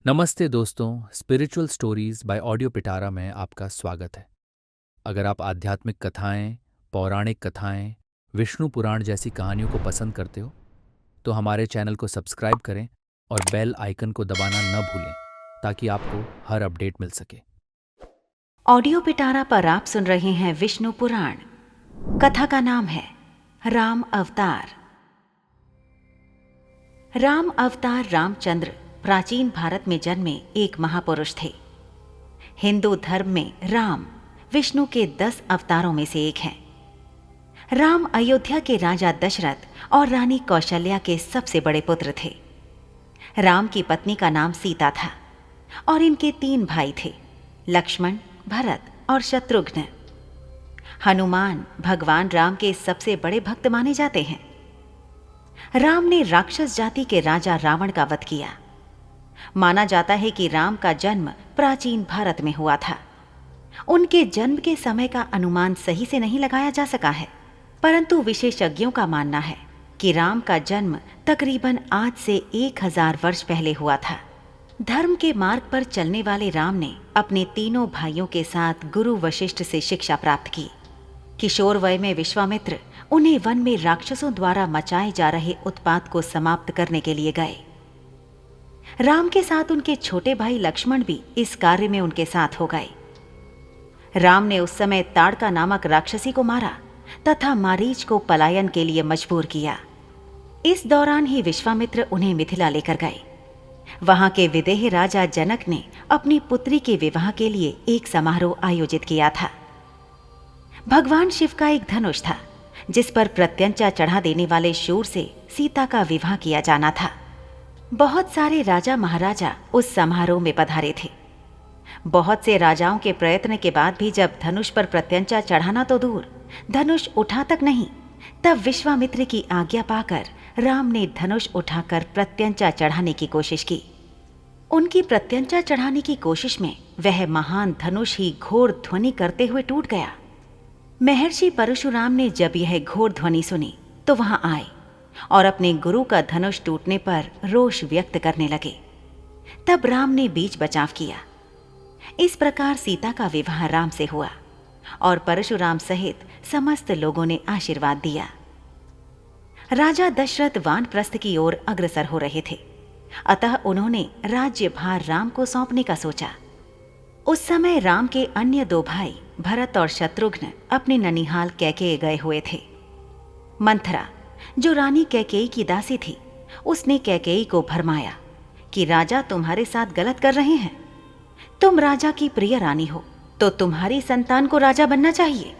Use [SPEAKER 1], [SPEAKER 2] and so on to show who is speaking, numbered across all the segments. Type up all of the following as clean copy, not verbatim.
[SPEAKER 1] नमस्ते दोस्तों, spiritual stories bye audio पिटारा में आपका स्वागत है। अगर आप आध्यात्मिक कथाएं, पौराणिक कथाएं, विष्णु पुराण जैसी कहानियों को पसंद करते हो, तो हमारे चैनल को सब्सक्राइब करें और बेल आइकन को दबाना न भूलें ताकि आपको हर अपडेट मिल सके।
[SPEAKER 2] ऑडियो पिटारा पर आप सुन रहे हैं विष्णु पुराण। कथा का नाम है राम अवतार। राम अवतार रामचंद्र प्राचीन भारत में जन्मे एक महापुरुष थे। हिंदू धर्म में राम विष्णु के 10 अवतारों में से एक हैं। राम अयोध्या के राजा दशरथ और रानी कौशल्या के सबसे बड़े पुत्र थे। राम की पत्नी का नाम सीता था और इनके 3 भाई थे, लक्ष्मण, भरत और शत्रुघ्न। हनुमान भगवान राम के सबसे बड़े भक्त माने जाते हैं। राम ने राक्षस जाति के राजा रावण का वध किया। माना जाता है कि राम का जन्म प्राचीन भारत में हुआ था। उनके जन्म के समय का अनुमान सही से नहीं लगाया जा सका है, परंतु विशेषज्ञों का मानना है कि राम का जन्म तकरीबन आज से 1000 वर्ष पहले हुआ था। धर्म के मार्ग पर चलने वाले राम ने अपने तीनों भाइयों के साथ गुरु वशिष्ठ से शिक्षा प्राप्त की। किशोर वय में विश्वामित्र उन्हें वन में राक्षसों द्वारा मचाए जा रहे उत्पात को समाप्त करने के लिए गए। राम के साथ उनके छोटे भाई लक्ष्मण भी इस कार्य में उनके साथ हो गए। राम ने उस समय ताड़का नामक राक्षसी को मारा तथा मारीच को पलायन के लिए मजबूर किया। इस दौरान ही विश्वामित्र उन्हें मिथिला लेकर गए। वहां के विदेह राजा जनक ने अपनी पुत्री के विवाह के लिए एक समारोह आयोजित किया था। भगवान शिव का एक धनुष था जिस पर प्रत्यंचा चढ़ा देने वाले शूर से सीता का विवाह किया जाना था। बहुत सारे राजा महाराजा उस समारोह में पधारे थे। बहुत से राजाओं के प्रयत्न के बाद भी जब धनुष पर प्रत्यंचा चढ़ाना तो दूर, धनुष उठा तक नहीं, तब विश्वामित्र की आज्ञा पाकर राम ने धनुष उठाकर प्रत्यंचा चढ़ाने की कोशिश की। उनकी प्रत्यंचा चढ़ाने की कोशिश में वह महान धनुष ही घोर ध्वनि करते हुए टूट गया। महर्षि परशुराम ने जब यह घोर ध्वनि सुनी तो वहां आए और अपने गुरु का धनुष टूटने पर रोष व्यक्त करने लगे। तब राम ने बीच बचाव किया। इस प्रकार सीता का विवाह राम से हुआ और परशुराम सहित समस्त लोगों ने आशीर्वाद दिया। राजा दशरथ वानप्रस्थ की ओर अग्रसर हो रहे थे, अतः उन्होंने राज्यभार राम को सौंपने का सोचा। उस समय राम के अन्य 2 भाई भरत और शत्रुघ्न अपने ननिहाल कैकेयी गए हुए थे। मंथरा, जो रानी कैकेयी की दासी थी, उसने कैकेयी को भरमाया कि राजा तुम्हारे साथ गलत कर रहे हैं। तुम राजा की प्रिय रानी हो तो तुम्हारी संतान को राजा बनना चाहिए,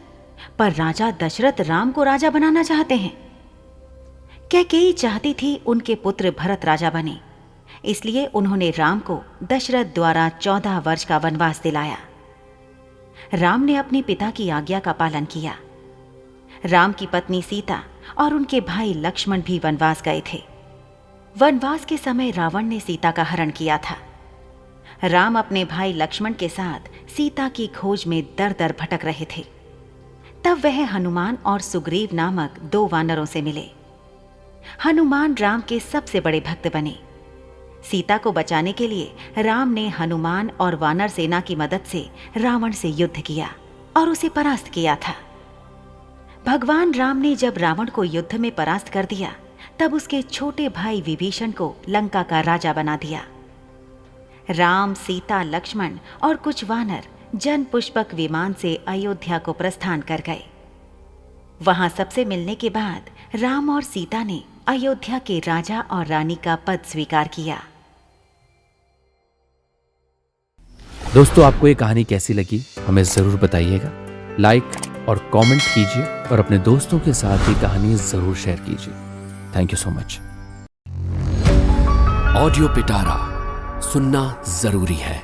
[SPEAKER 2] पर राजा दशरथ राम को राजा बनाना चाहते हैं। कैकेयी चाहती थी उनके पुत्र भरत राजा बने, इसलिए उन्होंने राम को दशरथ द्वारा 14 वर्ष का वनवास दिलाया। राम ने अपने पिता की आज्ञा का पालन किया। राम की पत्नी सीता और उनके भाई लक्ष्मण भी वनवास गए थे। वनवास के समय रावण ने सीता का हरण किया था। राम अपने भाई लक्ष्मण के साथ सीता की खोज में दर दर भटक रहे थे। तब वह हनुमान और सुग्रीव नामक 2 वानरों से मिले। हनुमान राम के सबसे बड़े भक्त बने। सीता को बचाने के लिए राम ने हनुमान और वानर सेना की मदद से रावण से युद्ध किया और उसे परास्त किया था। भगवान राम ने जब रावण को युद्ध में परास्त कर दिया, तब उसके छोटे भाई विभीषण को लंका का राजा बना दिया। राम, सीता, लक्ष्मण और कुछ वानर जन पुष्पक विमान से अयोध्या को प्रस्थान कर गए। वहां सबसे मिलने के बाद राम और सीता ने अयोध्या के राजा और रानी का पद स्वीकार किया।
[SPEAKER 1] दोस्तों, आपको ये कहानी कैसी लगी हमें जरूर बताइएगा। लाइक और कमेंट कीजिए और अपने दोस्तों के साथ ये कहानी जरूर शेयर कीजिए। Thank you so much.
[SPEAKER 3] Audio पिटारा सुनना जरूरी है।